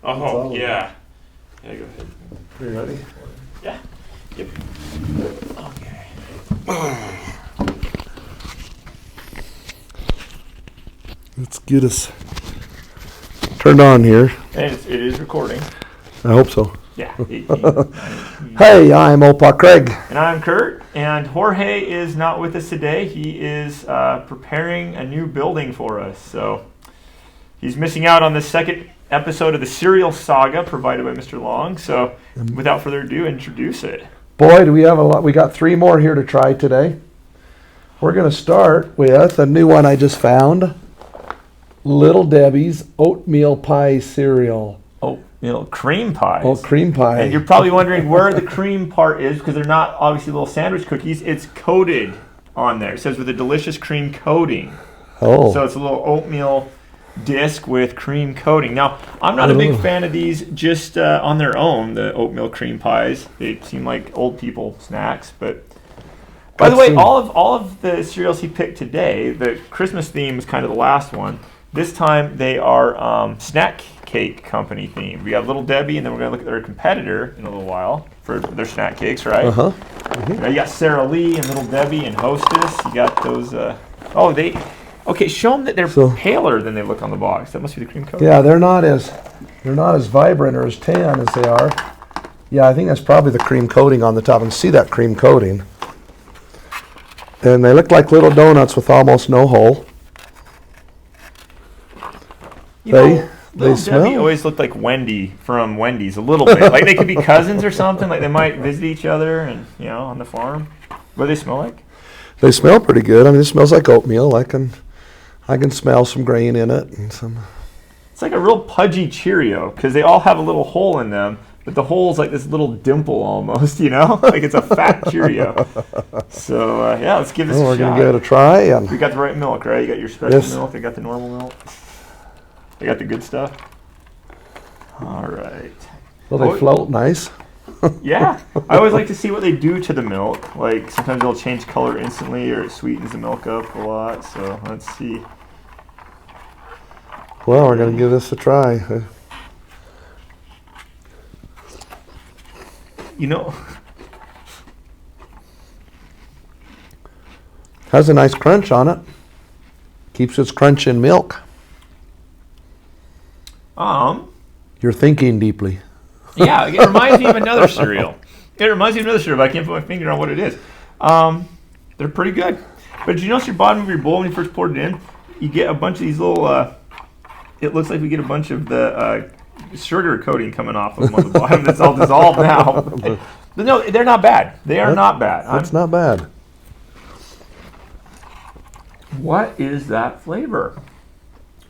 Oh, yeah. Yeah, go ahead. You ready? Yeah. Yep. Okay. Let's get us turned on here. And it is recording. I hope so. Yeah. Hey, I'm Opa Craig. And I'm Kurt. And Jorge is not with us today. He is preparing a new building for us. So he's missing out on the second episode of the cereal saga provided by Mr. Long. So without further ado, introduce it. Boy, do we have a lot. We got 3 more here to try today. We're going to start with a new one I just found. Little Debbie's Oatmeal Pie Cereal. Oatmeal Creme Pies. Oh, cream pie. And you're probably wondering where the cream part is because they're not obviously little sandwich cookies. It's coated on there. It says with a delicious cream coating. Oh. So it's a little oatmeal disc with cream coating. Now, I'm not a big fan of these just on their own, the oatmeal cream pies. They seem like old people snacks, but by the way, all of the cereals he picked today, the Christmas theme is kind of the last one. This time they are snack cake company themed. We got Little Debbie, and then we're going to look at their competitor in a little while for their snack cakes, right? Uh-huh. Mm-hmm. You got Sara Lee and Little Debbie and Hostess. You got those. Okay, show them that they're paler than they look on the box. That must be the cream coating. Yeah, they're not as vibrant or as tan as they are. Yeah, I think that's probably the cream coating on the top. And see that cream coating. And they look like little donuts with almost no hole. They smell. Debbie always looked like Wendy from Wendy's a little bit. Like they could be cousins or something. Like they might visit each other and on the farm. What do they smell like? They smell pretty good. I mean, it smells like oatmeal. I can smell some grain in it and some. It's like a real pudgy Cheerio because they all have a little hole in them, but the hole's like this little dimple almost. Like it's a fat Cheerio. So let's give this a shot. We're gonna give it a try. And we got the right milk, right? You got your special milk. I got the normal milk. I got the good stuff. All right. Well, they float nice. Yeah. I always like to see what they do to the milk. Like sometimes they'll change color instantly or it sweetens the milk up a lot. So let's see. Well, we're going to give this a try. Has a nice crunch on it. Keeps its crunch in milk. You're thinking deeply. Yeah, it reminds me of another cereal. But I can't put my finger on what it is. They're pretty good. But did you notice your bottom of your bowl when you first poured it in? You get a bunch of these little, it looks like we get a bunch of the sugar coating coming off of them on the bottom that's all dissolved now. But no, they're not bad. They are not bad. That's not bad. What is that flavor? Is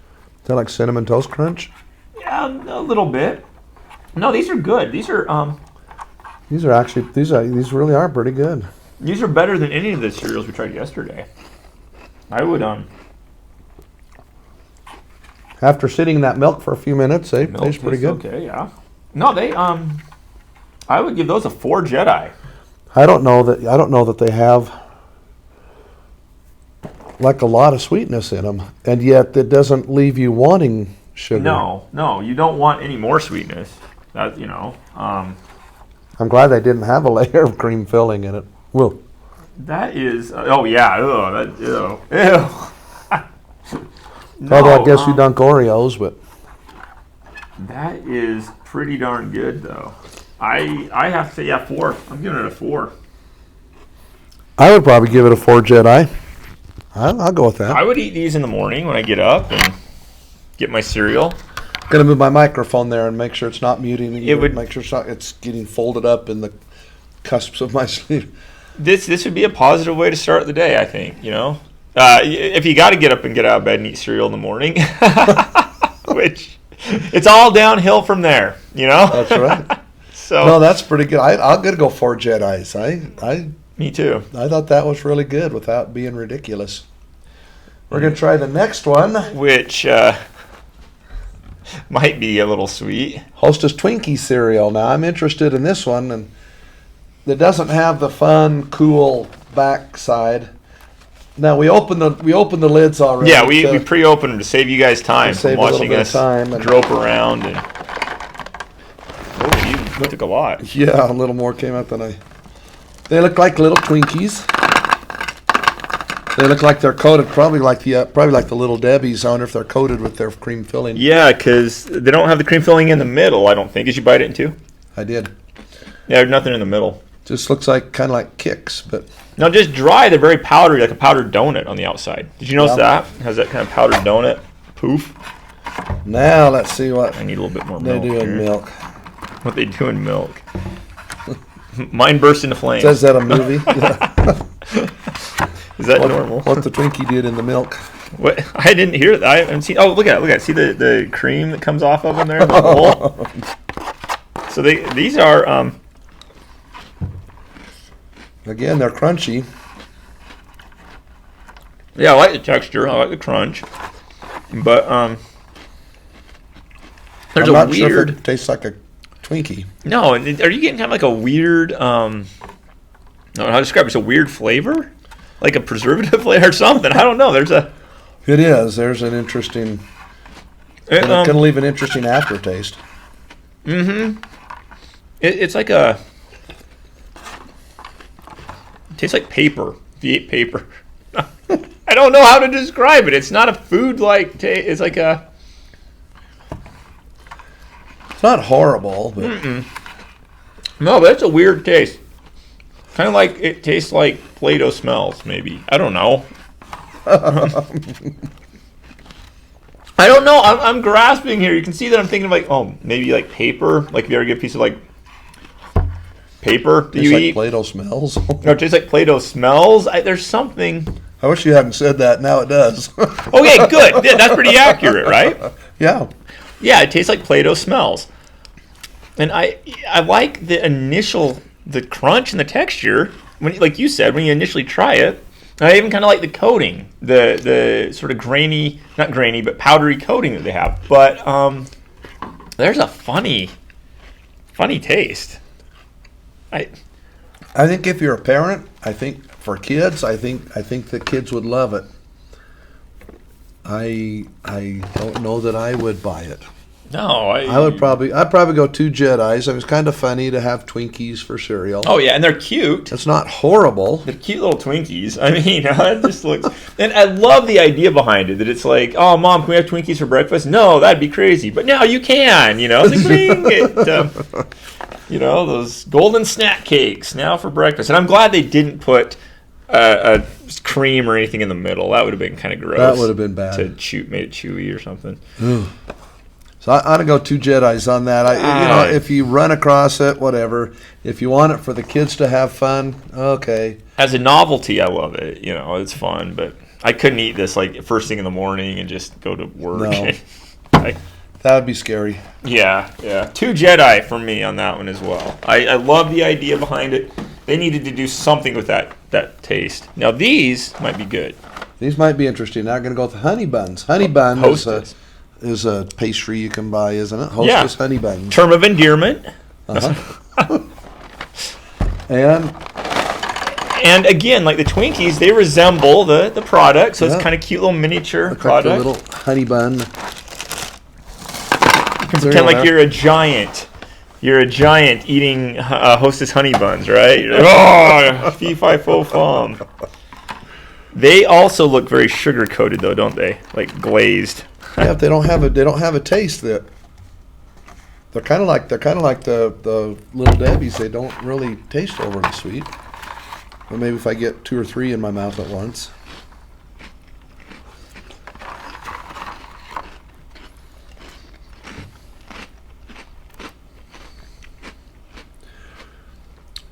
that like Cinnamon Toast Crunch? Yeah, a little bit. No, these are good. These really are pretty good. These are better than any of the cereals we tried yesterday. I would after sitting in that milk for a few minutes, they taste pretty good. Okay, yeah. No, they I would give those a 4 Jedi. I don't know that they have like a lot of sweetness in them, and yet it doesn't leave you wanting sugar. No, you don't want any more sweetness. That I'm glad they didn't have a layer of cream filling in it. Well, that is. Oh yeah. Ew. Although I guess you dunk Oreos, but that is pretty darn good though. I have to say 4. I'm giving it a 4. I would probably give it a 4 Jedi. I'll go with that. I would eat these in the morning when I get up and get my cereal. I'm going to move my microphone there and make sure it's not muting. Make sure it's getting folded up in the cusps of my sleeve. This would be a positive way to start the day, I think. If you got to get up and get out of bed and eat cereal in the morning, which it's all downhill from there. That's right. No, that's pretty good. I'm going to go 4 Jedis. Me too. I thought that was really good without being ridiculous. We're going to try the next one, which might be a little sweet. Hostess Twinkie Cereal. Now, I'm interested in this one, and it doesn't have the fun, cool backside. Now, we opened the lids already. Yeah, we pre-opened them to save you guys time from watching us grope around. And took a lot. Yeah, a little more came out than I. They look like little Twinkies. They look like they're coated, probably like the little Debbie's. I wonder if they're coated with their cream filling. Yeah, because they don't have the cream filling in the middle, I don't think. Did you bite it in two? I did. Yeah, there's nothing in the middle. Just looks like kind of like Kicks, but Now, just dry, they're very powdery, like a powdered donut on the outside. Did you notice that? It has that kind of powdered donut poof. now let's see what I need a little bit more they milk. do in here. milk. What they do in milk. Mine burst into flames. Says that a movie? Is that normal? What the Twinkie did in the milk? What? I didn't hear that. I haven't seen. Oh, look at it. See the cream that comes off of them there in the bowl? So these are Again, they're crunchy. yeah, I like the texture. I like the crunch. But there's I'm a not sure weird. if it tastes like a Twinkie. No, are you getting kind of like a weird? I don't know how to describe it. It's a weird flavor, like a preservative flavor or something. I don't know. There's a. It is. There's an interesting. It can leave an interesting aftertaste. Mm-hmm. It's like a. It tastes like paper. If you ate paper. I don't know how to describe it. It's not a food-like taste. It's like a. It's not horrible, but No, but it's a weird taste. Kind of like it tastes like Play-Doh smells, maybe. I don't know. I don't know. I'm grasping here. You can see that I'm thinking of like, oh, maybe like paper. Like if you ever get a piece of like paper that you tastes like eat. Play-Doh smells. No, it tastes like Play-Doh smells. There's something. I wish you hadn't said that. Now it does. Okay, good. Yeah, that's pretty accurate, right? Yeah. Yeah, it tastes like Play-Doh smells. And I like the crunch and the texture. When, like you said, when you initially try it. I even kind of like the coating, the sort of grainy, not grainy, but powdery coating that they have. But there's a funny taste. I think if you're a parent, I think for kids, I think the kids would love it. I don't know that I would buy it. No, I'd probably go 2 Jedis. It was kind of funny to have Twinkies for cereal. Oh yeah, and they're cute. It's not horrible. They're cute little Twinkies. I mean, it just looks. And I love the idea behind it. That it's like, oh, Mom, can we have Twinkies for breakfast? No, that'd be crazy. But now you can. You know, it's like, you know, those golden snack cakes now for breakfast. And I'm glad they didn't put a cream or anything in the middle. That would have been kind of gross. That would have been bad. Made it chewy or something. So I ought to go 2 Jedis on that. You know, if you run across it, whatever. If you want it for the kids to have fun, okay. As a novelty, I love it. You know, it's fun, but I couldn't eat this like first thing in the morning and just go to work. No. That would be scary. Yeah. 2 Jedi for me on that one as well. I love the idea behind it. They needed to do something with that taste. Now these might be good. These might be interesting. Now I'm going to go with the honey buns. Honey bun is a pastry you can buy, isn't it? Hostess honey buns. Term of endearment. And again, like the Twinkies, they resemble the product, so it's kind of cute little miniature product. Like a little honey bun. You can pretend like you're a giant. You're a giant eating Hostess honey buns, right? You're like, oh, fee fi fo fum. They also look very sugar coated, though, don't they? Like glazed. Yeah, if they don't have a taste. They're kind of like the little Debbie's. They don't really taste overly sweet. But maybe if I get 2 or 3 in my mouth at once.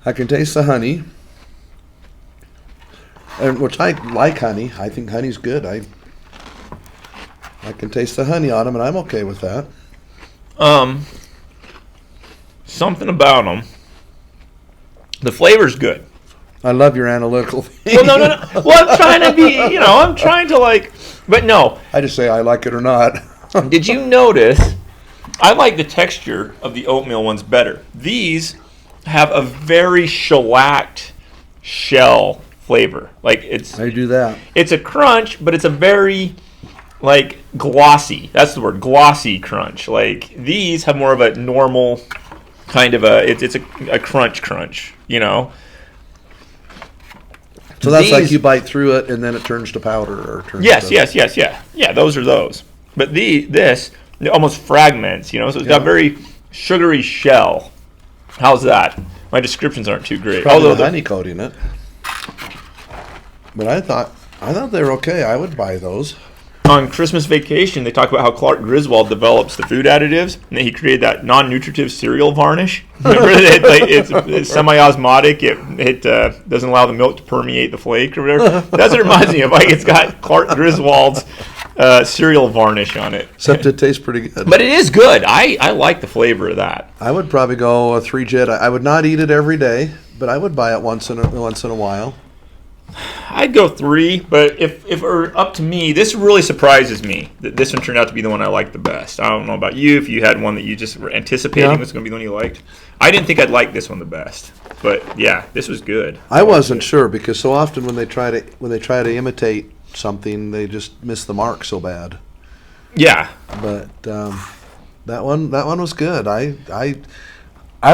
I can taste the honey, and which I like honey. I think honey's good. I can taste the honey on them, and I'm okay with that. Something about them. The flavor's good. I love your analytical thing. Well, no. Well, I'm trying to be, I'm trying to like, but no. I just say I like it or not. Did you notice? I like the texture of the oatmeal ones better. These have a very shellacked shell flavor. Like I do that. It's a crunch, but it's a very like glossy. That's the word, glossy crunch. Like these have more of a normal kind of it's a crunch, you know. So that's like you bite through it and then it turns to powder or turns yes, yeah. Those are those. But this it almost fragments, you know. So it's got very sugary shell. How's that? My descriptions aren't too great. Probably the honey coating it. But I thought they were okay. I would buy those. On Christmas Vacation, they talk about how Clark Griswold develops the food additives, and then he created that non-nutritive cereal varnish. Remember that? Like, it's semi-osmotic. It doesn't allow the milk to permeate the flake or whatever. That's what it reminds me of. Like, it's got Clark Griswold's cereal varnish on it. Except it tastes pretty good. But it is good. I like the flavor of that. I would probably go a 3-jet. I would not eat it every day, but I would buy it once in a while. I'd go 3, but if it were up to me, this really surprises me that this one turned out to be the one I liked the best. I don't know about you, if you had one that you just were anticipating was going to be the one you liked. I didn't think I'd like this one the best, but yeah, this was good. I wasn't sure because so often when they try to imitate something, they just miss the mark so bad. Yeah, but that one was good. I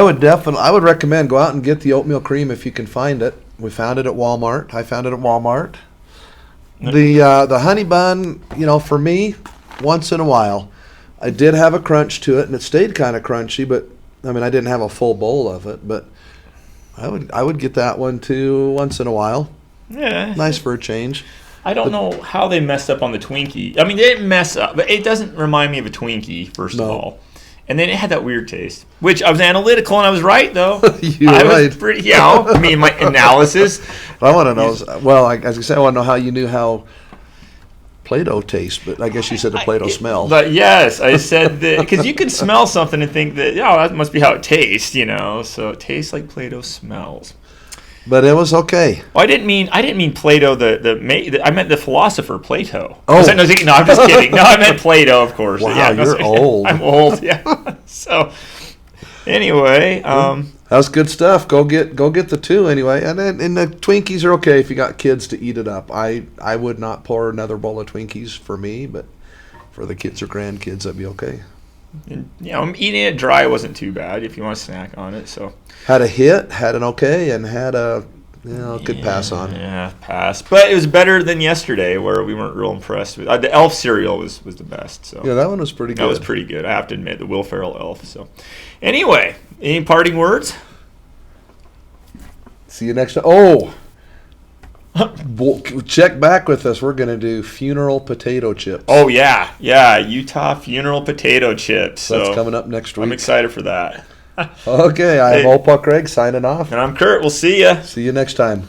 would recommend go out and get the oatmeal cream if you can find it. We found it at Walmart. I found it at Walmart. The honey bun, you know, for me, once in a while, I did have a crunch to it, and it stayed kind of crunchy. But I mean, I didn't have a full bowl of it. But I would get that one too once in a while. Yeah, nice for a change. I don't know how they messed up on the Twinkie. I mean, they didn't mess up, but it doesn't remind me of a Twinkie. First of all. And then it had that weird taste, which I was analytical and I was right, though. You're right. Was pretty, you know, I mean, my analysis. I want to know, well, as I said, I want to know how you knew how Play-Doh tastes, but I guess you said the Play-Doh smell. But yes, I said that, because you can smell something and think that, that must be how it tastes, you know. So it tastes like Play-Doh smells. But it was okay. Well, I didn't mean Plato. I meant the philosopher Plato. Oh, no, I'm just kidding. No, I meant Plato, of course. Wow, yeah, you're old. I'm old. Yeah. So, anyway, that was good stuff. Go get the 2 anyway, and the Twinkies are okay if you got kids to eat it up. I would not pour another bowl of Twinkies for me, but for the kids or grandkids, that'd be okay. And, eating it dry wasn't too bad if you want to snack on it. So had an okay, and had a could pass on. Yeah, pass. But it was better than yesterday, where we weren't real impressed with the Elf cereal was the best. So yeah, that one was pretty good. That was pretty good. I have to admit, the Will Ferrell Elf. So anyway, any parting words? See you next time. Oh. Check back with us. We're going to do funeral potato chips. Oh, yeah. Utah funeral potato chips. So that's coming up next week. I'm excited for that. Okay, I'm Opa Craig signing off. And I'm Kurt. We'll see you. See you next time.